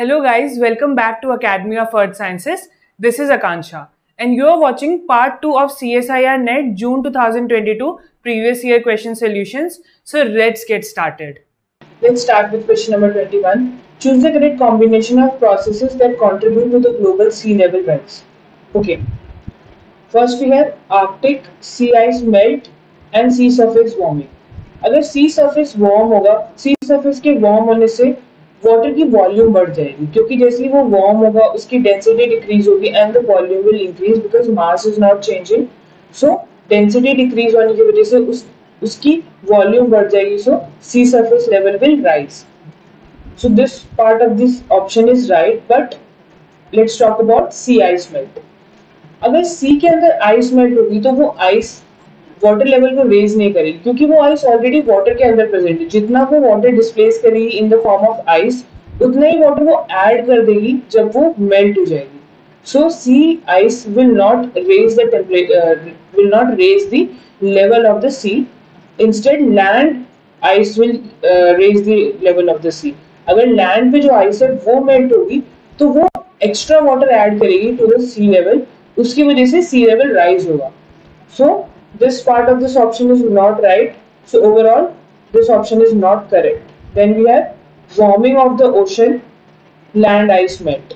Hello guys, welcome back to Academy of Earth Sciences. This is Akansha and you are watching part 2 of CSIR NET June 2022 previous year question solutions. So let's get started. Let's start with question number 21. Choose the correct combination of processes that contribute to the global sea level rise. Okay. First we have Arctic sea ice melt and sea surface warming. अगर sea surface warm होगा, sea surface के warm होने से water की volume बढ़ जाएगी क्योंकि जैसे ही वो warm होगा उसकी density decrease होगी and the volume will increase because mass is not changing. So density decrease होने की वजह से उसकी volume बढ़ जाएगी, so sea surface level will rise. So this part of this option is right, but let's talk about sea ice melt. अगर सी के अंदर आइस मेल्ट होगी तो वो आइस वाटर लेवल को रेज नहीं करेगी क्योंकि वो आइस ऑलरेडी वाटर के अंदर प्रेजेंट है. जितना वो वाटर डिस्प्लेस करेगी in the form of ice उतना ही वाटर वो ऐड कर देगी जब वो मेल्ट हो जाएगी. So sea ice will not raise the level of the sea. Instead land ice will raise the level of the sea. अगर लैंड पे जो आइस है वो मेल्ट होगी तो वो एक्स्ट्रा वाटर ऐड करेगी टू द सी लेवल, उसकी वजह से सी लेवल राइज होगा. So this part of this option is not right. So overall this option is not correct. Then we have warming of the ocean, land ice melt.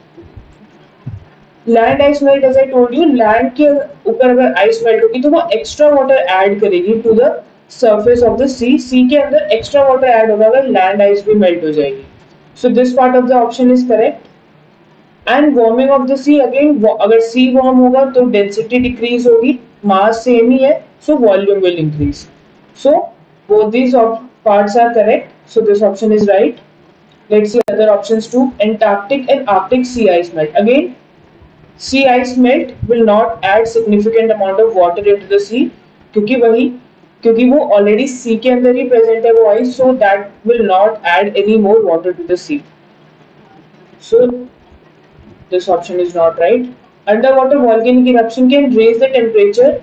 Land ice melt as I told you, land के ऊपर अगर ice melt होगी तो वो extra water add करेगी to the surface of the सी. सी के अंदर extra water add होगा अगर लैंड आइस भी मेल्ट हो जाएगी. So this part of the option is correct. And warming of the sea, again अगर सी वार्म होगा तो डेंसिटी डिक्रीज होगी, मास सेम ही है, so volume will increase. So both these parts are correct. So this option is right. Let's see other options too. Antarctic and Arctic sea ice melt. Again sea ice melt will not add significant amount of water into the sea क्योंकि वो already सी के अंदर ही present है वो ice, so that will not add any more water to the sea. So this option is not right. Underwater volcanic eruption can raise the temperature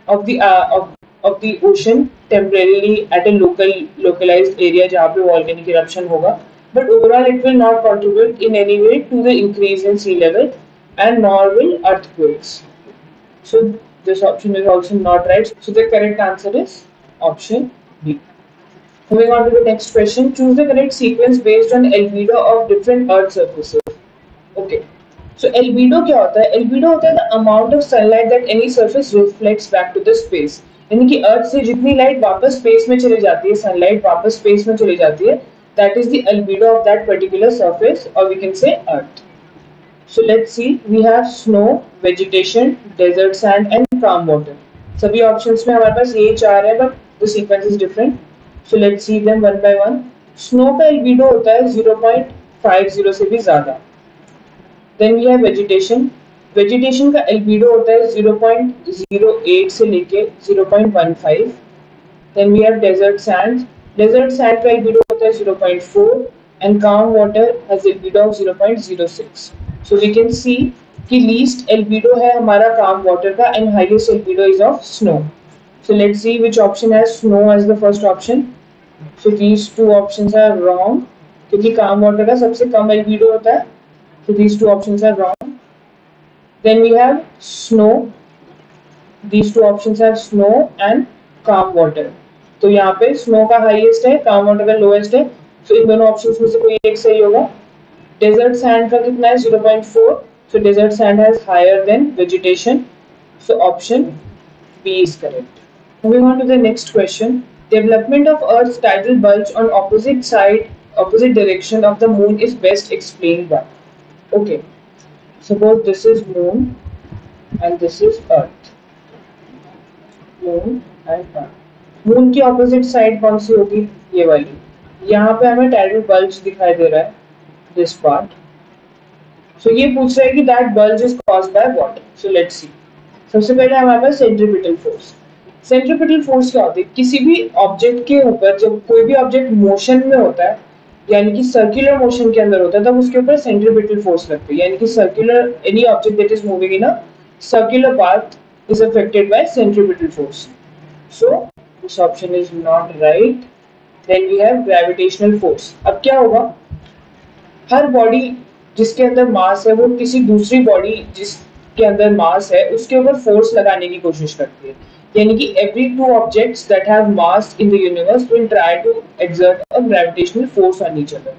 of the ocean temporarily at a localized area जहाँ पे volcanic eruption होगा, but overall it will not contribute in any way to the increase in sea level and nor will earthquakes. So this option is also not right. So the correct answer is option B. Moving on to the next question. Choose the correct sequence based on albedo of different earth surfaces. Okay. So albedo क्या होता है? Albedo होता है the amount of sunlight that any surface reflects back to the space. यानी कि अर्थ से जितनी light वापस स्पेस में चली जाती है, सनलाइट वापस स्पेस में चली जाती है, that is the albedo of that particular surface, or we can say earth. So let's see, we have snow, vegetation, desert sand and calm water. सभी options में हमारे पास ये चार है, but the sequence is different. So let's see them one by one. Snow का albedo होता है 0.50 से भी ज़्यादा. Then we have vegetation. Vegetation का albedo होता है 0.08 से लेके 0.15. Then we have desert sand. Desert sand का albedo होता है 0.4 and calm water has albedo of 0.06. So we can see कि least albedo है हमारा calm water का and highest albedo is of snow. So let's see which option has snow as the first option. So these two options are wrong क्योंकि calm water का सबसे कम albedo होता है. So these two options are wrong. Then we have snow. These two options have snow and calm water. तो यहाँ पे snow का highest है, calm water का lowest है. So इन दोनों options में से कोई एक सही होगा. Desert sand का कितना है 0.4. So desert sand has higher than vegetation. So option B is correct. Moving on to the next question. Development of Earth's tidal bulge on opposite direction of the moon is best explained by. Okay. Suppose this is moon and this is Earth. Moon and Earth. Moon की opposite side कौन सी होगी? ये वाली. यहाँ पे हमें tidal bulge दिखाई दे रहा है. This part. So ये पूछ रहा है कि that bulge is caused by what? So let's see. सबसे पहले हमारे पास सेंट्रीपिटल फोर्स. सेंट्रीपिटल फोर्स क्या होती है? किसी भी ऑब्जेक्ट के ऊपर जब कोई भी ऑब्जेक्ट मोशन में होता है यानी कि सर्कुलर मोशन के अंदर होता है तब उसके ऊपर सेंट्रीपिटल फोर्स लगती है. यानी कि circular any object that is moving in a circular path is affected by centripetal force. So this option is not right. Then we have gravitational force. अब क्या होगा? हर बॉडी जिसके अंदर मास है वो किसी दूसरी बॉडी जिसके अंदर मास है उसके ऊपर फोर्स लगाने की कोशिश करती है, यानी कि every two objects that have mass in the universe will try to exert a gravitational force on each other.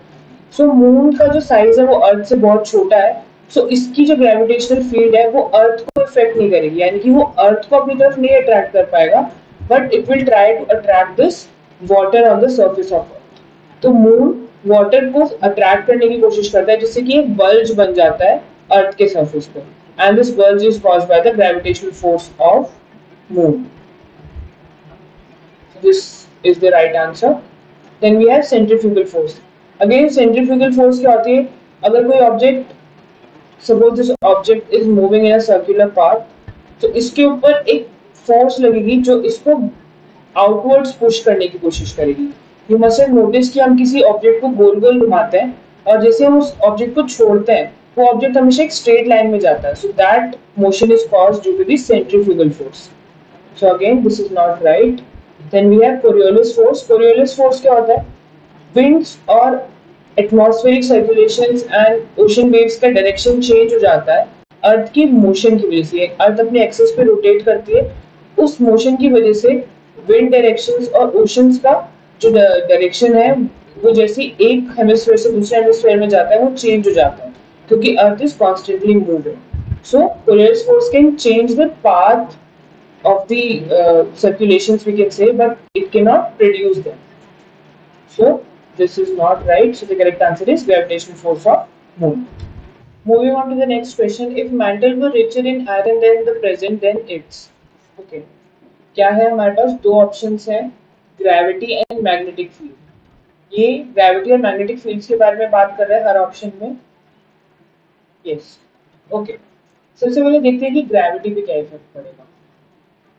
So moon का जो साइज है वो अर्थ से बहुत छोटा है, सो इसकी जो ग्रेविटेशनल फील्ड है वो अर्थ को इफेक्ट नहीं करेगी, यानी कि वो अर्थ को अपनी तरफ नहीं अट्रैक्ट कर पाएगा, but it will try to attract this water on the surface of earth. तो मून वाटर को अट्रैक्ट करने की कोशिश करता है जिससे कि एक बल्ज बन जाता है अर्थ के सर्फेस पर, and this bulge is caused by the gravitational force of moon. This is the right answer. Then we have centrifugal force. Again centrifugal force क्या होती है? अगर कोई object, suppose this object is moving in a circular path, तो इसके ऊपर एक force लगेगी जो इसको आउटवर्ड्स पुश करने की कोशिश करेगी। यू मस्ट हैव नोटिस कि हम किसी ऑब्जेक्ट को गोल गोल घुमाते हैं और जैसे हम उस ऑब्जेक्ट को छोड़ते हैं वो ऑब्जेक्ट हमेशा एक स्ट्रेट लाइन में जाता है, so that motion is caused due to the centrifugal force. So again this is not right. Then we have Coriolis force. Coriolis force क्या होता है? Winds और atmospheric circulations and ocean waves का direction change हो जाता है अर्थ की motion की वजह से। अर्थ अपने एक्सिस पे रोटेट करती है, उस मोशन की वजह से विंड डायरेक्शंस और ओशंस का जो डायरेक्शन है वो जैसे एक हेमिस्फीयर से दूसरे हेमिस्फीयर में जाता है वो चेंज हो जाता है क्योंकि earth is constantly moving. So Coriolis force can change the path of the circulations we can say, but it cannot produce them. So this is not right. So the correct answer is gravitational force of moon. Moving on to the next question. If mantle were richer in iron than the present, then it's okay. क्या है हमारे पास दो options हैं, gravity and magnetic field. ये gravity और magnetic fields के बारे में बात कर रहे हैं हर ऑप्शन में। यस ओके, सबसे पहले देखते हैं कि ग्रेविटी पे क्या इफेक्ट पड़ेगा।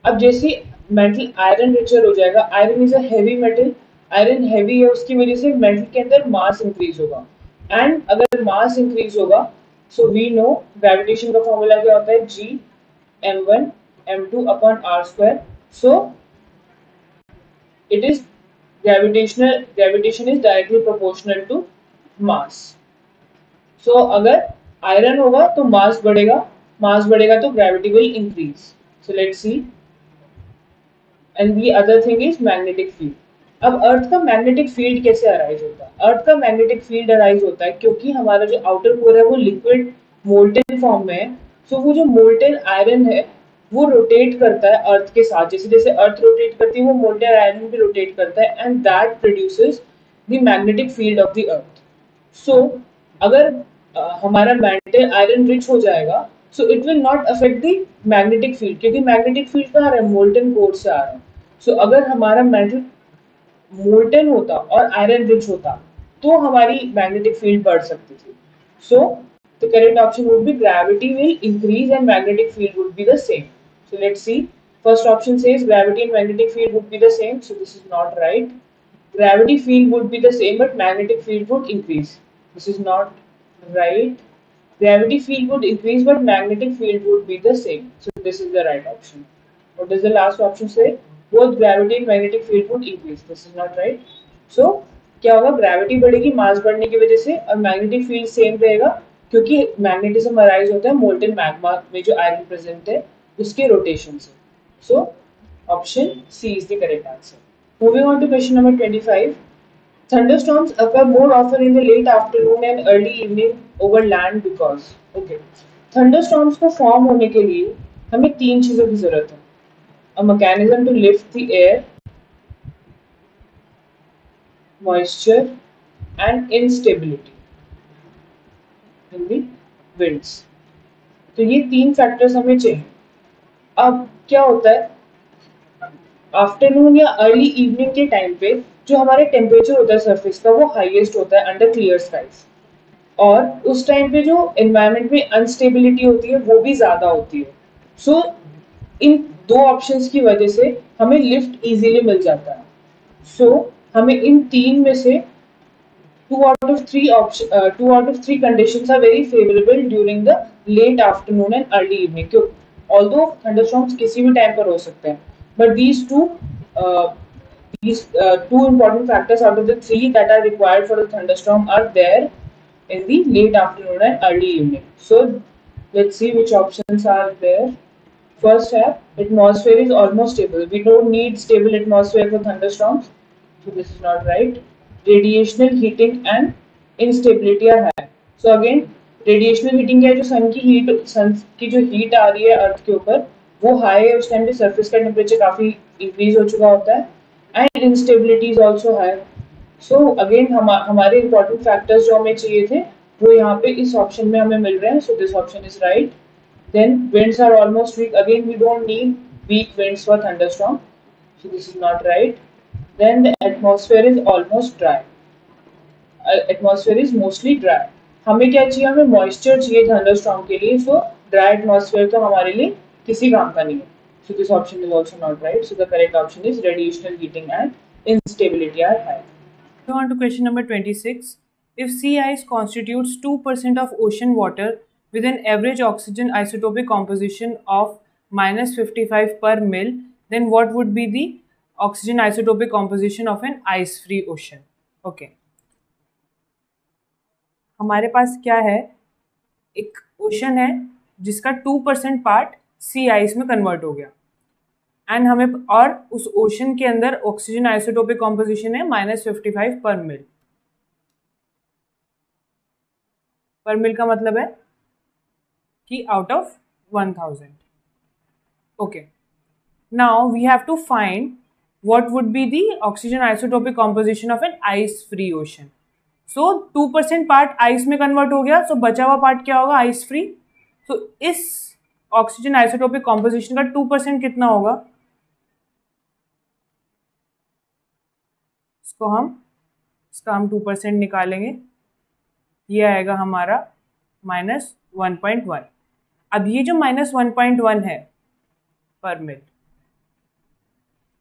अब जैसे मेटल आयरन रिचर हो जाएगा, iron is a heavy metal, iron heavy है उसकी वजह से मेटल के अंदर मास इंक्रीज होगा, एंड अगर मास इंक्रीज होगा सो वी नो ग्रेविटेशन का फॉर्मूला क्या होता है, G m1 m2 upon r square. So it is gravitation is directly proportional to mass. सो अगर आयरन होगा तो मास बढ़ेगा तो gravity will increase. So let's see. And the other thing is magnetic field. अब अर्थ का मैग्नेटिक फील्ड कैसे arise होता है? अर्थ का मैग्नेटिक फील्ड अराइज होता है क्योंकि हमारा जो आउटर कोर है वो लिक्विड मोल्टेन फॉर्म में है। सो वो जो मोल्टेन आयरन है वो रोटेट करता है अर्थ के साथ, जैसे जैसे अर्थ रोटेट करती है वो मोल्टेन आयरन भी रोटेट करता है, and that produces the magnetic field of the earth. So अगर हमारा मेटल आयरन रिच हो जाएगा so it will not affect the magnetic field, क्योंकि मैग्नेटिक फील्ड कहाँ आ रहा है, मोल्टेन कोर से आ रहा है। सो अगर हमारा मेटल मोल्टेन होता और आयरन रिच होता तो हमारी मैग्नेटिक फील्ड बढ़ सकती थी। So the correct option would be gravity will increase and magnetic field would be the same. So let's C, first option says gravity and magnetic field would be the same, so this is not right. Gravity field would be the same but magnetic field would increase. This is not right. Gravity field would increase but magnetic field would be the same, so this is the right option. What does the last option say? Both gravity and magnetic field would increase. This is not right. So क्या होगा, gravity बढ़ेगी मास बढ़ने की वजह से, और magnetic field same रहेगा क्योंकि मैग्नेटिज्म अराइज होता है मोल्टेन मैग्मा में जो आयरन प्रेजेंट है उसके रोटेशन से। So option C is the correct answer. Moving on to question number 25. Thunderstorms occur more often in the late afternoon and early evening over land because. Okay. Thunderstorms को form होने के लिए हमें तीन चीजों की जरूरत है, a mechanism to lift the air, moisture and instability in the winds. तो ये तीन फैक्टर्स हमें चाहिए। अब क्या होता है, आफ्टरनून या अर्ली इवनिंग के टाइम पे जो हमारे टेम्परेचर होता है सरफेस का वो हाईएस्ट होता है अंडर क्लियर स्काइज, और उस टाइम पे जो एनवायरनमेंट में अनस्टेबिलिटी होती है वो भी ज्यादा होती है। सो इन दो ऑप्शंस की वजह से हमें लिफ्ट इजीली मिल जाता है। सो हमें इन तीन में से two out of three conditions are very favorable during the late afternoon and early evening. क्यों? Although thunderstorms किसी भी टाइम पर हो सकते हैं, but these two important factors out of the three that are required for a thunderstorm are there in the late afternoon and early evening. So let's see which options are there. First have atmosphere is almost stable. We don't need stable atmosphere for thunderstorms. So this is not right. Radiational heating and instability are high. So again radiational heating है जो सन की जो heat आ रही है अर्थ के ऊपर वो high है, उस टाइम पे सरफेस का टेम्परेचर काफी इंक्रीज हो चुका होता है and instability is also high. So again हमारे इंपॉर्टेंट फैक्टर्स जो हमें चाहिए थे वो यहाँ पे इस ऑप्शन में हमें मिल रहे हैं. So this option is right. Then winds are almost weak. Again, we don't need weak winds for thunderstorm. So this is not right. Then the atmosphere is almost dry. Atmosphere is mostly dry. हमें क्या चाहिए? हमें moisture चाहिए thunderstorm के लिए. So dry atmosphere तो हमारे लिए किसी काम का नहीं है. So this option is also not right. So the correct option is radiational heating and instability are high. Moving on to question number 26. If sea ice constitutes 2% of ocean water with an average oxygen isotopic composition of -55 per mil, then what would be the oxygen isotopic composition of an ice-free ocean? Okay. हमारे पास क्या है? एक ocean है जिसका 2% part सी ice में convert हो गया and हमें और उस ओशन के अंदर ऑक्सीजन आइसोटोपिक कॉम्पोजिशन है -55 पर मिल. पर मिल का मतलब है कि out of 1000. Okay, now we have to find what would be the oxygen isotopic composition of an ice free ocean. So 2% part ice में कन्वर्ट हो गया, सो बचा हुआ पार्ट क्या होगा? Ice free. तो इस ऑक्सीजन आइसोटोपिक कॉम्पोजिशन का 2% कितना होगा? इसका हम 2% निकालेंगे, ये आएगा हमारा -1.1. अब ये जो -1.1 है पर मिल,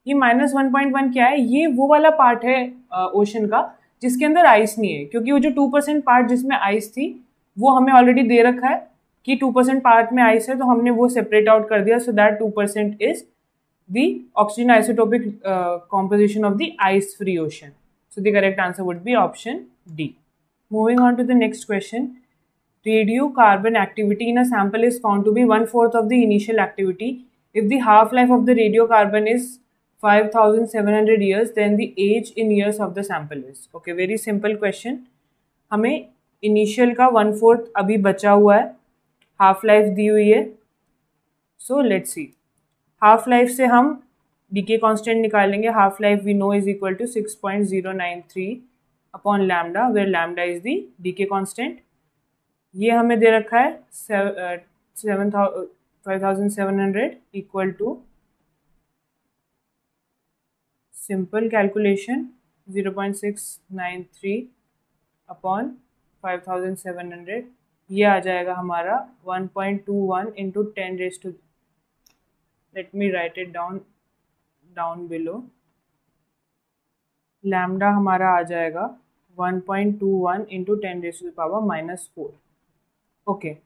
ये -1.1 क्या है? ये वो वाला पार्ट है ओशन का जिसके अंदर आइस नहीं है, क्योंकि वो जो 2% पार्ट जिसमें आइस थी वो हमें ऑलरेडी दे रखा है कि 2% पार्ट में आइस है, तो हमने वो सेपरेट आउट कर दिया. So that 2% is the oxygen isotopic composition of the ice free ocean. So the correct answer would be option D. Moving on to the next question. Radiocarbon activity in a sample is found to be 1/4 of the initial activity. If the half-life of the radiocarbon is 5700 years, then the age in years of the sample is. Okay, very simple question. हमें initial का 1/4 अभी बचा हुआ है, half life दी हुई है. So let's see. Half life से हम डीके कांस्टेंट निकालेंगे. Half life we know is equal to 6.093 upon lambda, where lambda is the decay constant. ये हमें दे रखा है 5700 equal to simple calculation 0.693 upon 5700. ये आ जाएगा हमारा 1.21 into 10⁻². Let me write it down below. Lambda हमारा आ जाएगा 1.21 इंटू 10⁻⁻4. ओके,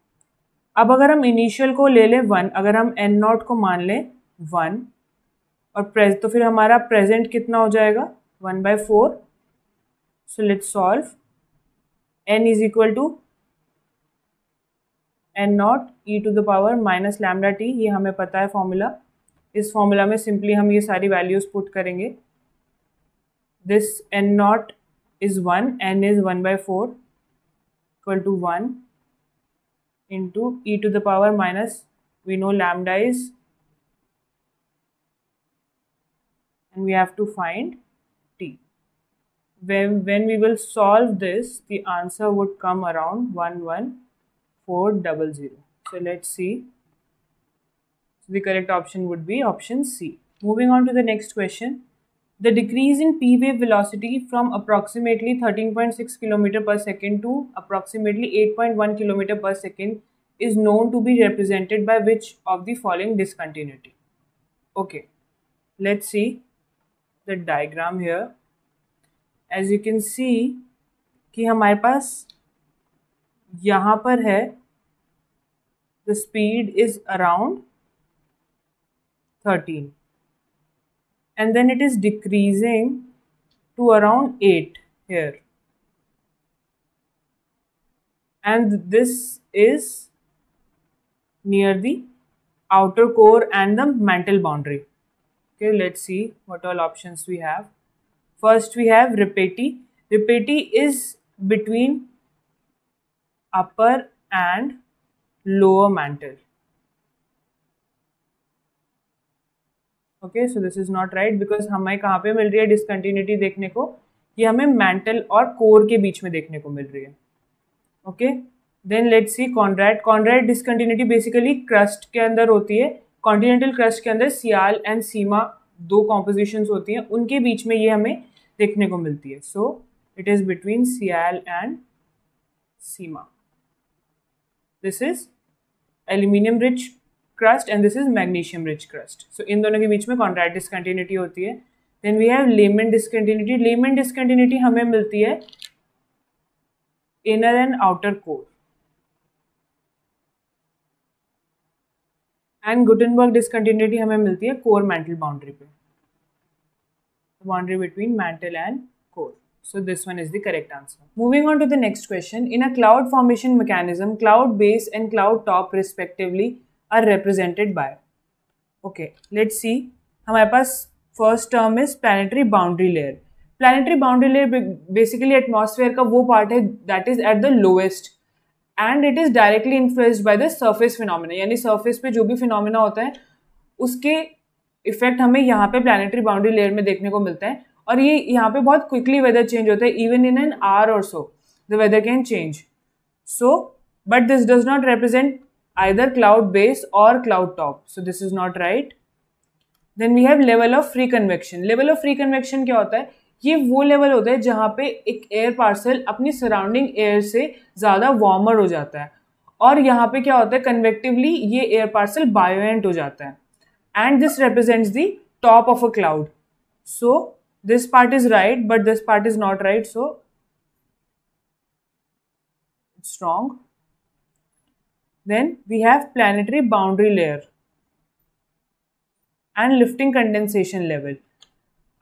अब अगर हम इनिशियल को ले लें 1, अगर हम n0 को मान लें 1 और तो फिर हमारा प्रेजेंट कितना हो जाएगा? 1/4. So let's solve. n is equal to n0 e to the power minus lambda t. ये हमें पता है फॉर्मूला. इस फॉर्मूला में सिंपली हम ये सारी वैल्यूज पुट करेंगे. This n0 is 1, n is 1/4 equal to 1 into e to the power minus we know lambda is, and we have to find t. When we will solve this, the answer would come around 11400. So let's see. So the correct option would be option C. Moving on to the next question. The decrease in P wave velocity from approximately 13.6 km per second to approximately 8.1 km per second is known to be represented by which of the following discontinuity? Okay, let's see the diagram here. As you can see कि हमारे पास यहाँ पर है the speed is around 13 and then it is decreasing to around 8 here. and this is near the outer core and the mantle boundary. Okay, let's see what all options we have. First we have Ripeti. Ripeti is between upper and lower mantle. Okay, so this is not right because हमें कहाँ पे मिल रही है discontinuity देखने को, ये हमें mental और कोर के बीच में देखने को मिल रही है. Okay, then let's see Conrad. Conrad discontinuity basically crust के अंदर होती है. कॉन्टिनेंटल क्रस्ट के अंदर सियाल एंड सीमा दो कॉम्पोजिशंस होती हैं, उनके बीच में ये हमें देखने को मिलती है. So it is between sial and sima. This is aluminium rich crust and this is magnesium rich crust. So इन दोनों के बीच में कॉन्ट्रैक्ट डिसकंटिन्यूटी होती है. Then we have Lehman discontinuity. Lehman discontinuity हमें मिलती है inner and outer core. And Gutenberg discontinuity हमें मिलती है core mantle boundary पे. The boundary between mantle and core. So this one is the correct answer. Moving on to the next question. In a cloud formation mechanism, cloud base and cloud top respectively are represented by. Okay, let's see. हमारे पास first term is planetary boundary layer. Planetary boundary layer basically atmosphere का वो part है that is at the lowest and it is directly influenced by the surface phenomena. यानी surface पे जो भी phenomena होता है उसके effect हमें यहाँ पे planetary boundary layer में देखने को मिलता है. और ये यहाँ पे बहुत quickly weather change होता है. Even in an hour or so the weather can change. So but this does not represent either cloud base or cloud top. So this is not right. Then we have level of free convection. Level of free convection क्या होता है? ये वो level होता है जहाँ पे एक एयर पार्सल अपनी सराउंडिंग एयर से ज़्यादा वार्मर हो जाता है और यहाँ पे क्या होता है कन्वेक्टिवली ये एयर पार्सल बायोएंट हो जाता है and this represents the top of a cloud. So this part is right but this part is not right, so it's wrong. Then we have planetary boundary layer and lifting condensation level.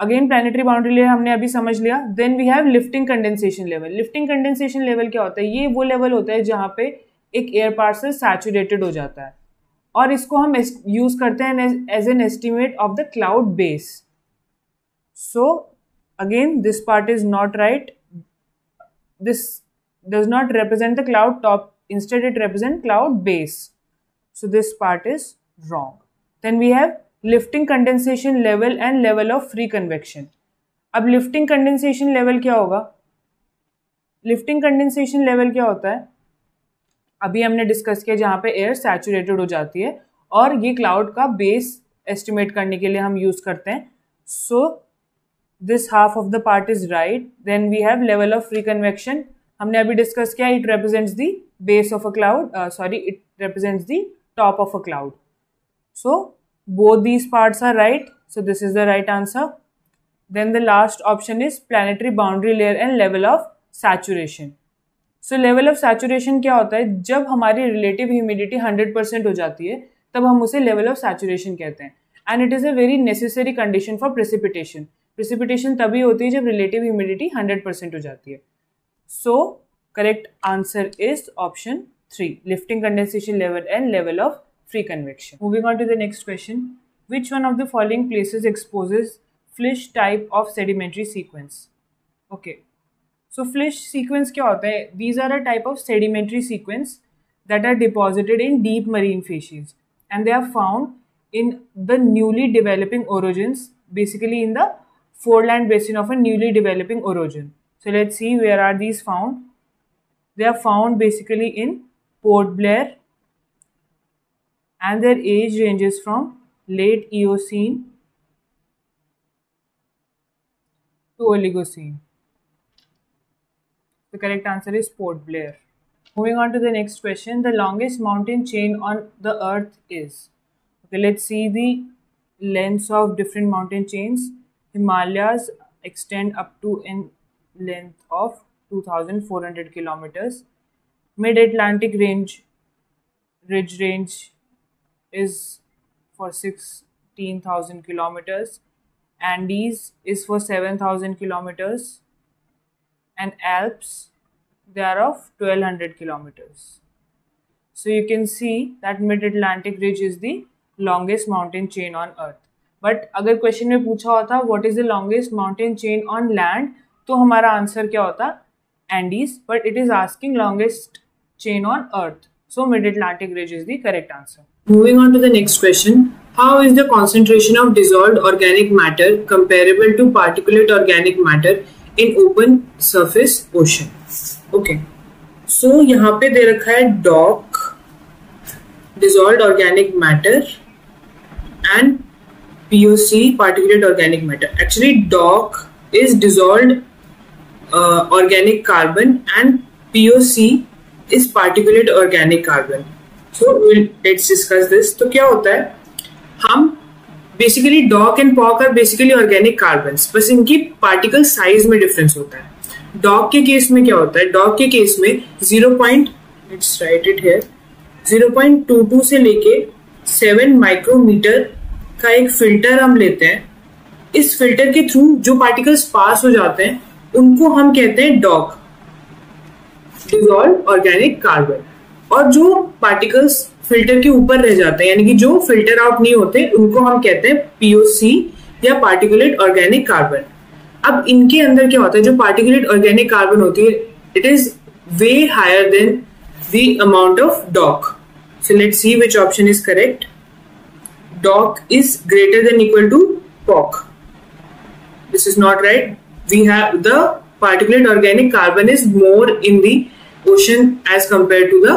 Again planetary boundary layer हमने अभी समझ लिया. Then we have lifting condensation level. Lifting condensation level क्या होता है? ये वो level होता है जहाँ पे एक एयर पार्सल सैचुरेटेड हो जाता है और इसको हम यूज करते हैं as an estimate of the cloud base. So again this part is not right. This does not represent the cloud top. Instead, it represents cloud base. So this part is wrong. Then we have lifting condensation level and level of free convection. अब lifting condensation level क्या होगा? Lifting condensation level क्या होता है? अभी हमने discuss किया जहाँ पे एयर सैचुरेटेड हो जाती है और ये क्लाउड का बेस एस्टिमेट करने के लिए हम यूज करते हैं. So this half of the part is right. Then we have level of free convection. हमने अभी डिस्कस किया it represents the base of a cloud, it represents the top of a cloud. So both these parts are right, so this is the right answer. Then the last option is planetary boundary layer and level of saturation. So level of saturation क्या होता है? जब हमारी relative humidity 100% हो जाती है तब हम उसे level of saturation कहते हैं and it is a very necessary condition for precipitation. Precipitation तभी होती है जब relative humidity 100% हो जाती है. So correct answer is option 3, lifting condensation level and level of free convection. Moving on to the next question. Which one of the following places exposes Flysch type of sedimentary sequence? Okay. So Flysch sequence क्या होता है? These are a type of sedimentary sequence that are deposited in deep marine facies and they are found in the newly developing orogens, basically in the foreland basin of a newly developing orogen. So let's see where are these found. They are found basically in Port Blair and their age ranges from late Eocene to Oligocene. The correct answer is Port Blair. Moving on to the next question. The longest mountain chain on the earth is. Okay, let's see the lengths of different mountain chains. Himalayas extend up to in length of 2,400 kilometers. Mid-Atlantic ridge range is for 16,000 kilometers. Andes is for 7,000 kilometers. And Alps they are of 1200 kilometers. So you can see that mid-Atlantic ridge is the longest mountain chain on earth. But अगर question में पूछा होता what is the longest mountain chain on land, तो हमारा answer क्या होता? Andes. But it is asking longest chain on earth. So mid-Atlantic ridge is the correct answer. Moving on to the next question. How is the concentration of dissolved organic matter comparable to particulate organic matter in open surface ocean? Okay. So यहाँ पे दे रखा है DOC, dissolved organic matter, and POC, particulate organic matter. Actually, DOC is dissolved organic carbon and POC is particulate organic carbon. So let's discuss this. तो क्या होता है? हम basically DOC and POC are basically organic carbons, बस इनकी particle size में difference होता है। डॉक के केस में क्या होता है? डॉक के केस में 0.22 से लेके 7 माइक्रोमीटर का एक फिल्टर हम लेते हैं। इस फिल्टर के थ्रू जो पार्टिकल्स पास हो जाते हैं उनको हम कहते हैं डॉक, डिसॉल्व्ड ऑर्गेनिक कार्बन। और जो पार्टिकल्स फिल्टर के ऊपर रह जाते हैं, यानी कि जो फिल्टर आउट नहीं होते, उनको हम कहते हैं पीओसी या पार्टिकुलेट ऑर्गेनिक कार्बन। अब इनके अंदर क्या होता है? जो पार्टिकुलेट ऑर्गेनिक कार्बन होती है, it is way higher than the amount of DOC. So let's see which option is correct. DOC is greater than equal to POC. This is not right. We have the particulate organic carbon is more in the ocean as compared to the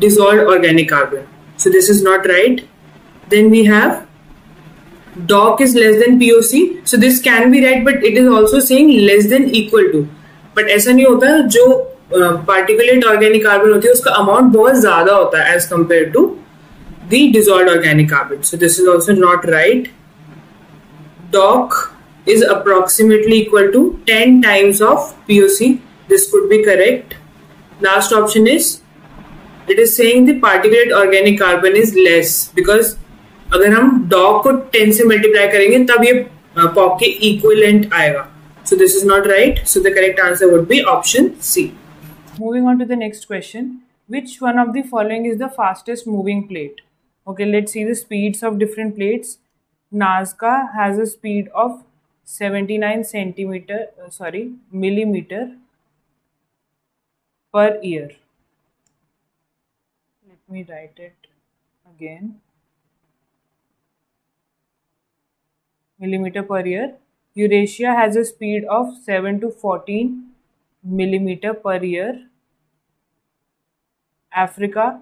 dissolved organic carbon. So this is not right. Then we have DOC is less than POC. So this can be right, but it is also saying less than equal to. But ऐसा नहीं होता, जो particulate organic carbon होती है उसका amount बहुत ज़्यादा होता है as compared to the dissolved organic carbon. So this is also not right. DOC is approximately equal to 10 times of POC. This could be correct. Last option is, it is saying the particulate organic carbon is less, because अगर हम DOC को 10 से multiply करेंगे तब ये POC के equivalent आएगा. So this is not right. So the correct answer would be option C. Moving on to the next question. Which one of the following is the fastest moving plate? Okay, let's see the speeds of different plates. Nazca has a speed of 79 millimeter per year. Let me write it again. Millimeter per year. Eurasia has a speed of 7 to 14 millimeter per year. Africa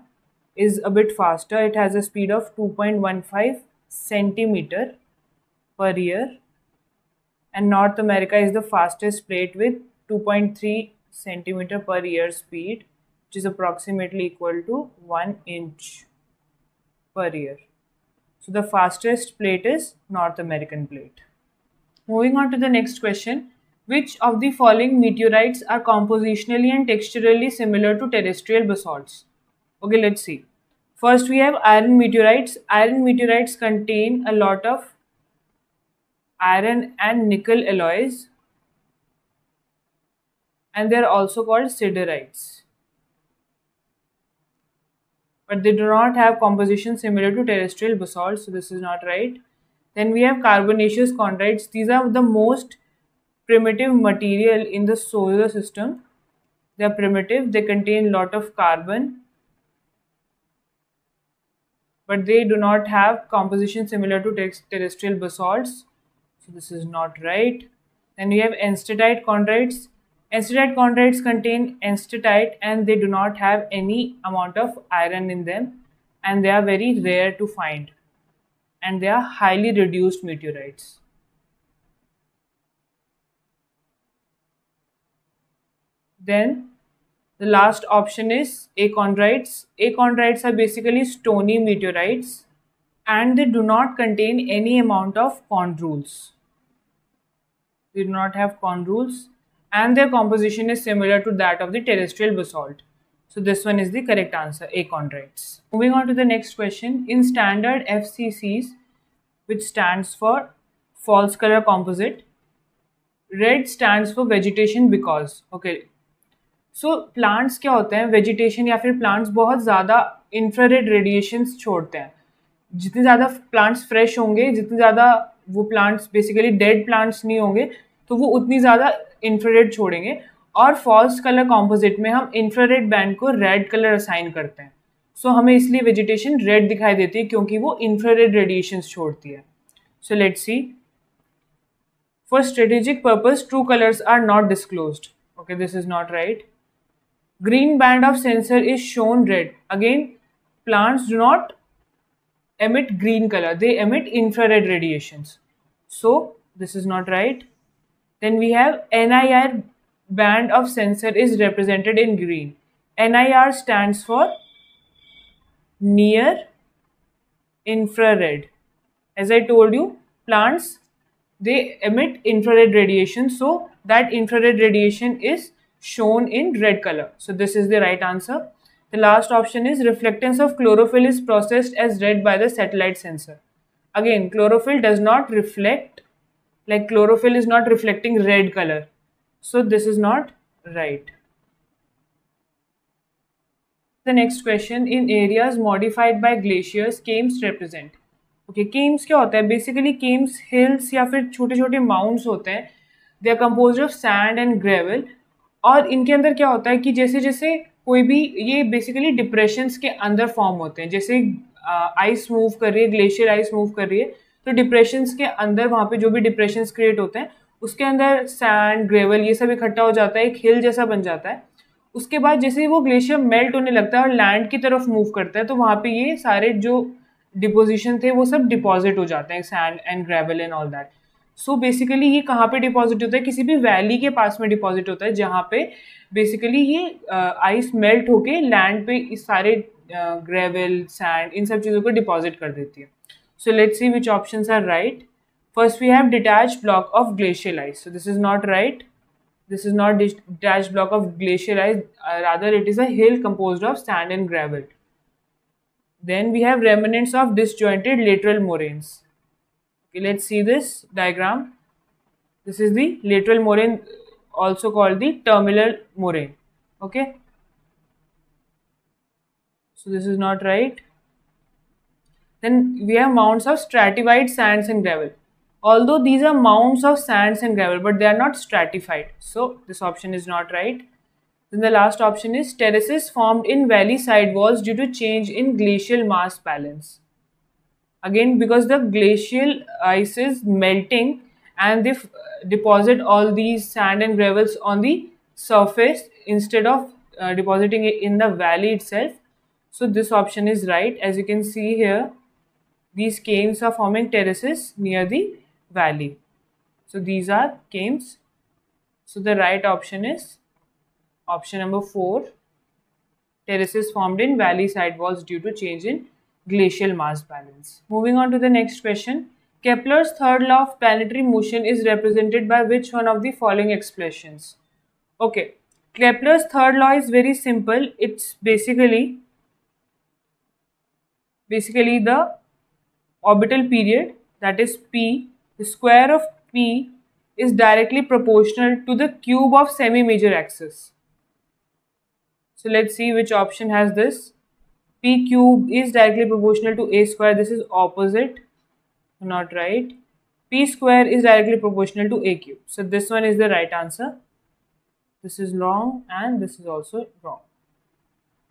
is a bit faster. It has a speed of 2.15 centimeter per year. And North America is the fastest plate with 2.3 centimeter per year speed, which is approximately equal to 1 inch per year. So the fastest plate is North American plate. Moving on to the next question. Which of the following meteorites are compositionally and texturally similar to terrestrial basalts? Okay, let's see. First we have iron meteorites. Iron meteorites contain a lot of iron and nickel alloys, and they are also called siderites, but they do not have composition similar to terrestrial basalt, so this is not right. Then we have carbonaceous chondrites. These are the most primitive material in the solar system. They are primitive, they contain lot of carbon, but they do not have composition similar to terrestrial basalts. So this is not right. Then we have enstatite chondrites. Enstatite chondrites contain enstatite and they do not have any amount of iron in them, and they are very rare to find, and they are highly reduced meteorites. Then the last option is achondrites. Achondrites are basically stony meteorites and they do not contain any amount of chondrules. They do not have chondrules and their composition is similar to that of the terrestrial basalt. So this one is the correct answer, achondrites. Moving on to the next question. In standard FCCs, which stands for false color composite, red stands for vegetation because. Okay, so plants क्या होते हैं, vegetation या फिर plants बहुत ज़्यादा infrared radiations छोड़ते हैं. जितने ज़्यादा प्लांट्स फ्रेश होंगे, जितने ज़्यादा वो प्लांट्स बेसिकली डेड प्लांट्स नहीं होंगे, तो वो उतनी ज़्यादा इंफ्रारेड छोड़ेंगे. और फॉल्स कलर कॉम्पोजिट में हम इंफ्रारेड बैंड को रेड कलर असाइन करते हैं. सो हमें इसलिए वेजिटेशन रेड दिखाई देती है क्योंकि वो इंफ्रारेड रेडिएशंस छोड़ती है. So let's C. For strategic purpose, true colors are not disclosed. Okay, this is not right. Green band of sensor is shown red. Again, plants do not emit green color. They emit infrared radiations. So, this is not right. Then we have NIR band of sensor is represented in green. NIR stands for near infrared. As I told you, plants, they emit infrared radiation, so that infrared radiation is shown in red color. So this is the right answer. The last option is reflectance of chlorophyll is processed as red by the satellite sensor. Again, chlorophyll does not reflect, like chlorophyll is not reflecting red color. So this is not right. The next question, in areas modified by glaciers, cames represent. Okay, Kemps क्या होता है? Basically Kemps hills या फिर छोटे छोटे mounts होते हैं. They are composed of sand and gravel. और इनके अंदर क्या होता है कि जैसे जैसे कोई भी, ये बेसिकली डिप्रेशंस के अंदर फॉर्म होते हैं. जैसे आइस मूव कर रही है, ग्लेशियर आइस मूव कर रही है, तो डिप्रेशंस के अंदर वहाँ पे जो भी डिप्रेशंस क्रिएट होते हैं उसके अंदर सैंड ग्रेवल ये सब इकट्ठा हो जाता है, एक हिल जैसा बन जाता है. उसके बाद जैसे वो ग्लेशियर मेल्ट होने लगता है और लैंड की तरफ मूव करता है, तो वहाँ पे ये सारे जो डिपोजिशन थे वो सब डिपॉजिट हो जाते हैं, sand and gravel and all that. So basically ये कहाँ पे डिपॉजिट होता है? किसी भी वैली के पास में डिपॉजिट होता है जहाँ पे बेसिकली ये आइस मेल्ट होके लैंड पे इस सारे ग्रेवल सैंड इन सब चीज़ों को डिपॉजिट कर देती है. So let's see which options are right. First we have detached block of glacial ice. So this is not right. This is not detached block of glacial ice. Rather, it is a hill composed of sand and gravel. Then we have remnants of disjointed lateral moraines. Okay, let's see this diagram. This is the lateral moraine, also called the terminal moraine. Okay. So this is not right. Then we have mounds of stratified sands and gravel. Although these are mounds of sands and gravel, but they are not stratified. So this option is not right. Then the last option is terraces formed in valley side walls due to change in glacial mass balance. Again, because the glacial ice is melting and they deposit all these sand and gravels on the surface instead of depositing it in the valley itself. So this option is right. As you can see here, these cames are forming terraces near the valley. So these are cames. So the right option is option number 4. Terraces formed in valley side walls due to change in glacial mass balance. Moving on to the next question. Kepler's third law of planetary motion is represented by which one of the following expressions? Okay, Kepler's third law is very simple. It's basically the orbital period, that is p. The square of p is directly proportional to the cube of semi-major axis. So let's see which option has this. P cube is directly proportional to a square. This is opposite. Not right. P square is directly proportional to a cube. So this one is the right answer. This is wrong and this is also wrong.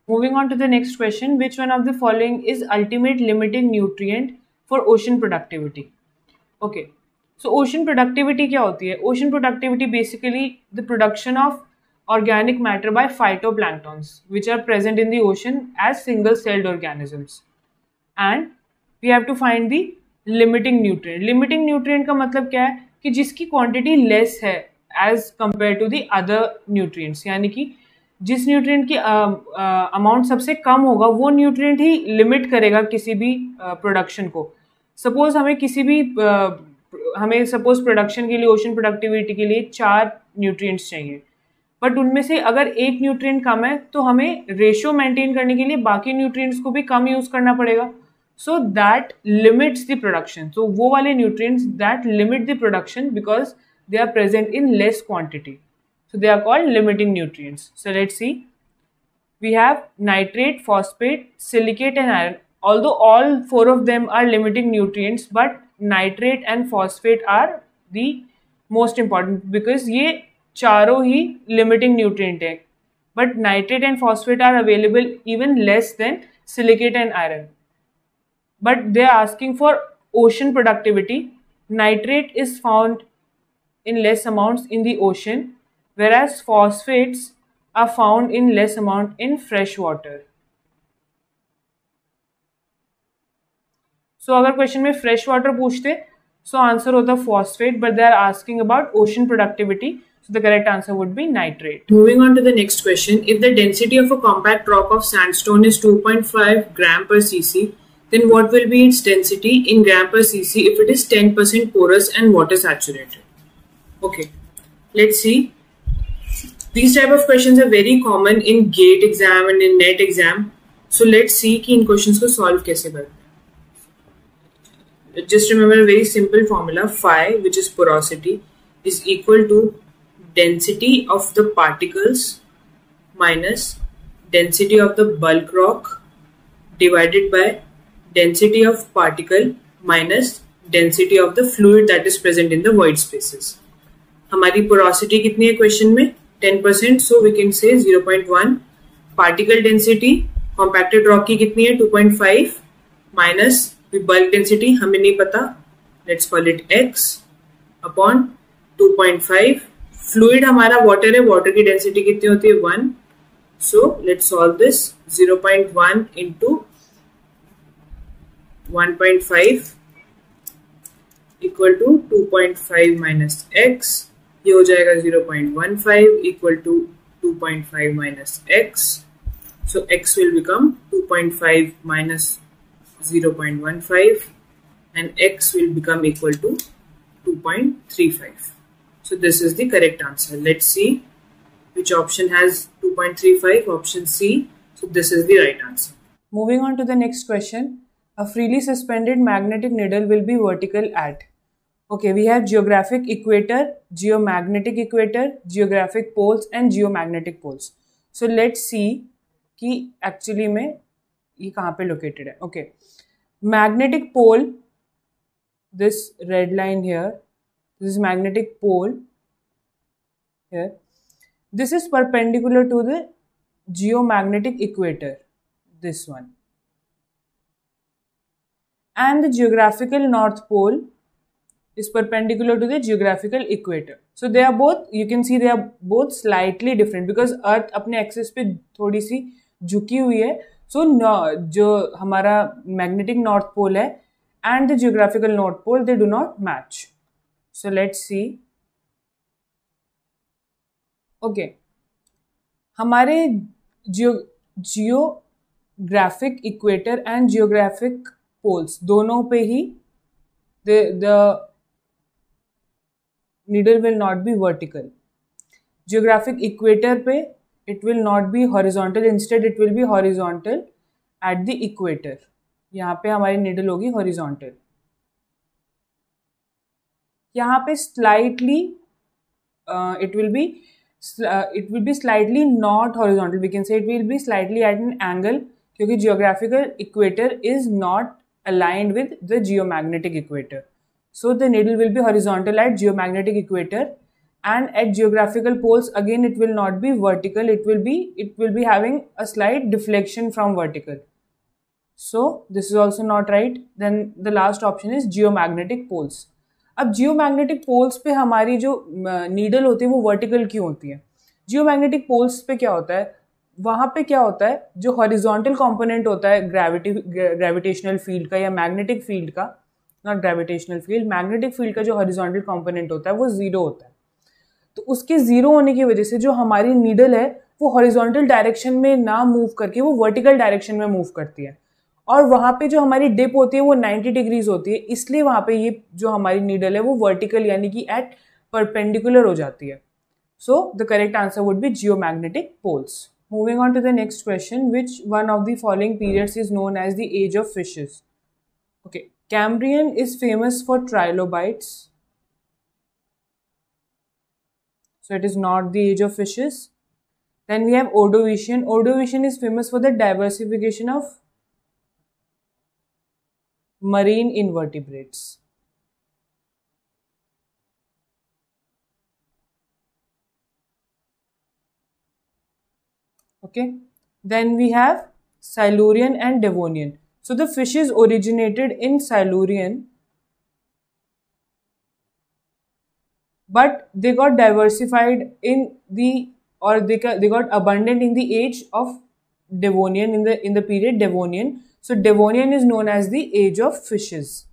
Moving on to the next question. Which one of the following is ultimate limiting nutrient for ocean productivity? Okay. So ocean productivity क्या होती है? Ocean productivity basically the production of organic matter by phytoplanktons which are present in the ocean as single-celled organisms. And we have to find the limiting nutrient. Limiting nutrient का मतलब क्या है? कि जिसकी quantity less है as compared to the other nutrients. यानी कि जिस न्यूट्रिएंट की अमाउंट सबसे कम होगा वो न्यूट्रिएंट ही लिमिट करेगा किसी भी प्रोडक्शन को. सपोज हमें सपोज प्रोडक्शन के लिए, ओशन प्रोडक्टिविटी के लिए 4 न्यूट्रिएंट्स चाहिए, बट उनमें से अगर एक न्यूट्रिएंट कम है तो हमें रेशियो मेंटेन करने के लिए बाकी न्यूट्रिएंट्स को भी कम यूज करना पड़ेगा. So that limits the production. तो वो वाले nutrients that limit the production because they are present in less quantity. So they are called limiting nutrients. So let's see. We have nitrate, phosphate, silicate and iron. Although all four of them are limiting nutrients, but nitrate and phosphate are the most important because ये चारों ही limiting nutrient है. But nitrate and phosphate are available even less than silicate and iron. But they are asking for ocean productivity. Nitrate is found in less amounts in the ocean, whereas phosphates are found in less amount in fresh water. So अगर question में fresh water पूछते so answer होता phosphate, but they are asking about ocean productivity. So the correct answer would be nitrate. Moving on to the next question. If the density of a compact rock of sandstone is 2.5 gram per cc, then what will be its density in gram per cc if it is 10% porous and water saturated? Okay, let's see. These type of questions are very common in GATE exam and in NET exam. So let's see कि इन questions को solve कैसे करते हैं. Just remember a very simple formula. Phi, which is porosity, is equal to density of the particles minus density of the bulk rock divided by density of particle minus density of the fluid that is present in the void spaces. हमारी porosity कितनी है question में 10%, so we can say 0.1. Particle density compacted rock की कितनी है 2.5 minus bulk density हमें नहीं पता, let's call it x upon 2.5. Fluid हमारा water है, water की density कितनी होती है 1. So let's solve this. 0.1 into 1.5 equal to 2.5 minus x. ये हो जाएगा 0.15 equal to 2.5 minus x. So x will become 2.5 minus 0.15 and x will become equal to 2.35. So this is the correct answer. Let's see which option has 2.35. Option C. So this is the right answer. Moving on to the next question. A freely suspended magnetic needle will be vertical at. Okay, we have geographic equator, geomagnetic equator, geographic poles and geomagnetic poles. So let's see कि actually में ये कहाँ पे located है. Okay, magnetic pole, this red line here, this is magnetic pole here. This is perpendicular to the geomagnetic equator, this one. And the geographical north pole is perpendicular to the geographical equator. So they are both, you can see they are both slightly different because Earth अपने axis पे थोड़ी सी झुकी हुई है. So जो हमारा magnetic north pole है and the geographical north pole, they do not match. So let's see. Okay, हमारे geographic equator and geographic poles दोनों पे ही the needle will not be vertical. Geographic equator पे it will not be horizontal, instead it will be horizontal at the equator. यहाँ पे हमारी needle होगी horizontal. यहाँ पे slightly it will be slightly not horizontal. We can say it will be slightly at an angle क्योंकि geographical equator is not aligned with the geomagnetic equator. So the needle will be horizontal at geomagnetic equator, and at geographical poles again it will not be vertical. It will be having a slight deflection from vertical. So this is also not right. Then the last option is geomagnetic poles. अब geomagnetic poles पे हमारी जो needle होती है वो vertical क्यों होती है? Geomagnetic poles पे क्या होता है? वहाँ पे क्या होता है? जो horizontal component होता है gravitational field का या magnetic field का, not gravitational field, magnetic field का जो horizontal component होता है वो zero होता है. तो उसके zero होने की वजह से जो हमारी needle है वो horizontal direction में ना move करके वो vertical direction में move करती है, और वहाँ पे जो हमारी dip होती है वो 90 डिग्रीज होती है, इसलिए वहाँ पे ये जो हमारी needle है वो vertical यानी कि at perpendicular हो जाती है. So the correct answer would be geomagnetic poles. Moving on to the next question, which one of the following periods is known as the age of fishes? Okay, Cambrian is famous for trilobites. So it is not the age of fishes. Then we have Ordovician. Ordovician is famous for the diversification of marine invertebrates. Okay. Then we have Silurian and Devonian. So the fishes originated in Silurian, but they got diversified in the, or they got abundant in the age of Devonian, in the period Devonian. So Devonian is known as the age of fishes.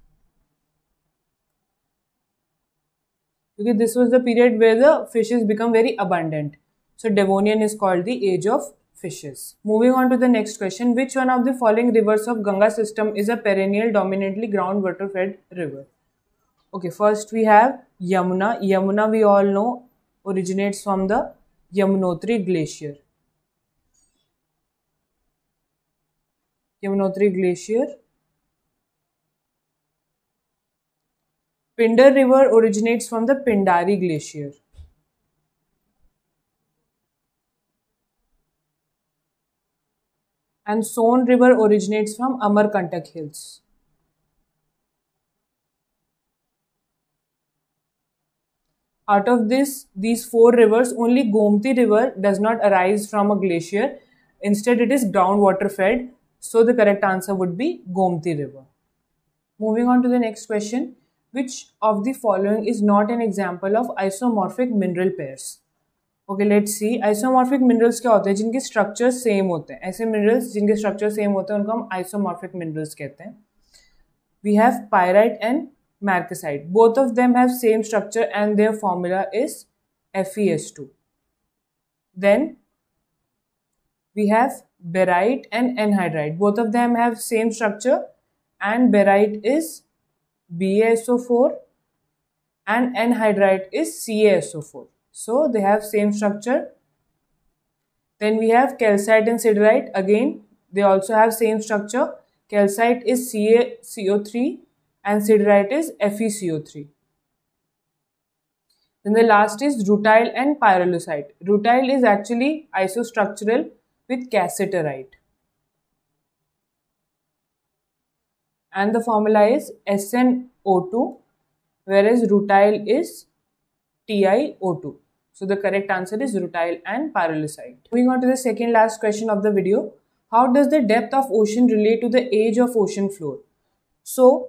Okay, this was the period where the fishes become very abundant. So Devonian is called the age of fishes. Moving on to the next question. Which one of the following rivers of Ganga system is a perennial dominantly groundwater fed river? Okay, first we have Yamuna. Yamuna, we all know, originates from the Yamunotri glacier. Yamunotri glacier. Pindar river originates from the Pindari glacier. And Son river originates from Amarkantak hills. Out of these four rivers, only Gomti river does not arise from a glacier. Instead, it is groundwater fed. So the correct answer would be Gomti river. Moving on to the next question. Which of the following is not an example of isomorphic mineral pairs? Okay, let's see. Isomorphic minerals क्या होते हैं? जिनके structures same होते हैं. ऐसे minerals जिनके structures same होते हैं उनको हम isomorphic minerals कहते हैं. We have pyrite and marcasite. Both of them have same structure and their formula is FeS2. Then we have barite and anhydrite. Both of them have same structure and barite is BaSO4 and anhydrite is CaSO4. So they have same structure. Then we have calcite and siderite. Again, they also have same structure. Calcite is CaCO3 and siderite is FeCO3. Then the last is rutile and pyrolusite. Rutile is actually isostructural with cassiterite. And the formula is SnO2, whereas rutile is TiO2. So the correct answer is rutile and pyrolusite. Moving on to the second last question of the video. How does the depth of ocean relate to the age of ocean floor? So,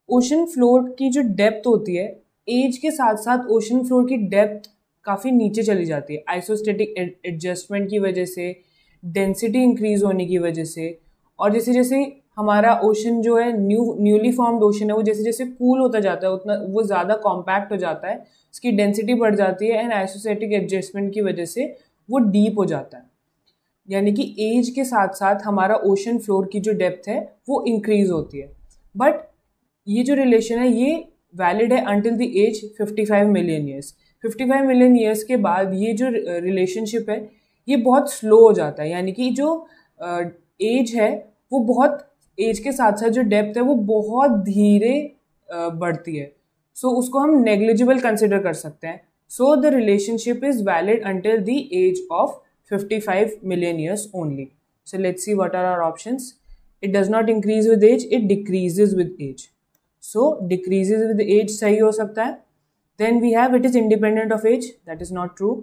ocean floor की जो depth होती है, age के साथ साथ ocean floor की depth काफ़ी नीचे चली जाती है. Isostatic adjustment की वजह से, density increase होने की वजह से, और जैसे जैसे हमारा ओशन जो है न्यूली फॉर्म्ड ओशन है वो जैसे जैसे कूल होता जाता है उतना वो ज़्यादा कॉम्पैक्ट हो जाता है, उसकी डेंसिटी बढ़ जाती है एंड आइसोसेटिक एडजस्टमेंट की वजह से वो डीप हो जाता है. यानी कि एज के साथ साथ हमारा ओशन फ्लोर की जो डेप्थ है वो इंक्रीज होती है. बट ये जो रिलेशन है ये वैलिड है until the age 55 million years. 55 million years के बाद ये जो रिलेशनशिप है ये बहुत स्लो हो जाता है. यानी कि जो एज है वो बहुत एज के साथ साथ जो डेप्थ है वो बहुत धीरे बढ़ती है. सो उसको हम नेग्लिजिबल कंसिडर कर सकते हैं. So the relationship is valid until the age of 55 million years only. So let's see what are our options. It does not increase with age, it decreases with age. So decreases with age सही हो सकता है. Then we have it is independent of age, that is not true.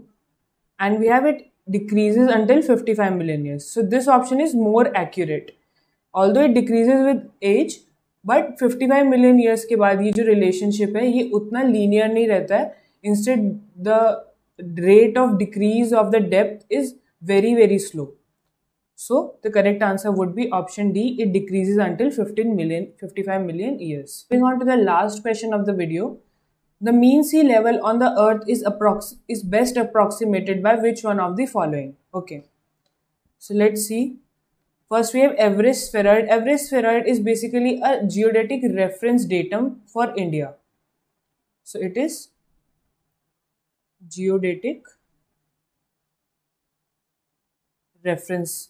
And we have it decreases until 55 million years. So this option is more accurate. Although it decreases with age, but 55 million years के बाद ये जो relationship है ये उतना linear नहीं रहता है. Instead the rate of decrease of the depth is very slow. So the correct answer would be option D. It decreases until 55 million years. Moving on to the last question of the video. The mean sea level on the earth is best approximated by which one of the following? Okay. So let's see. First we have Everest spheroid. Everest spheroid is basically a geodetic reference datum for India. So it is geodetic reference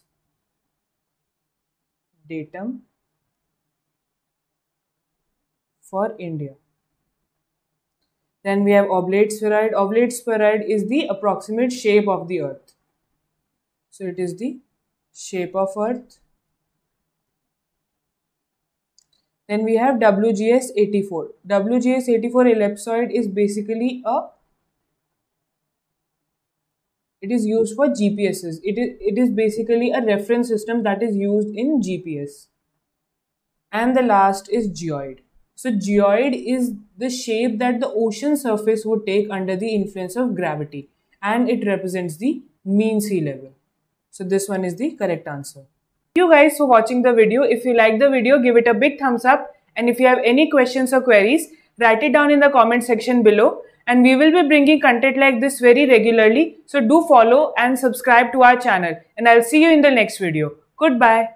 datum for India. Then we have oblate spheroid. Oblate spheroid is the approximate shape of the Earth. So it is the shape of Earth. Then we have WGS-84. WGS-84 ellipsoid is basically it is used for GPSs. It is basically a reference system that is used in GPS. And the last is geoid. So geoid is the shape that the ocean surface would take under the influence of gravity, and it represents the mean sea level. So this one is the correct answer. Thank you guys for watching the video. If you like the video, give it a big thumbs up, and if you have any questions or queries, write it down in the comment section below, and we will be bringing content like this very regularly. So do follow and subscribe to our channel, and I'll see you in the next video. Goodbye.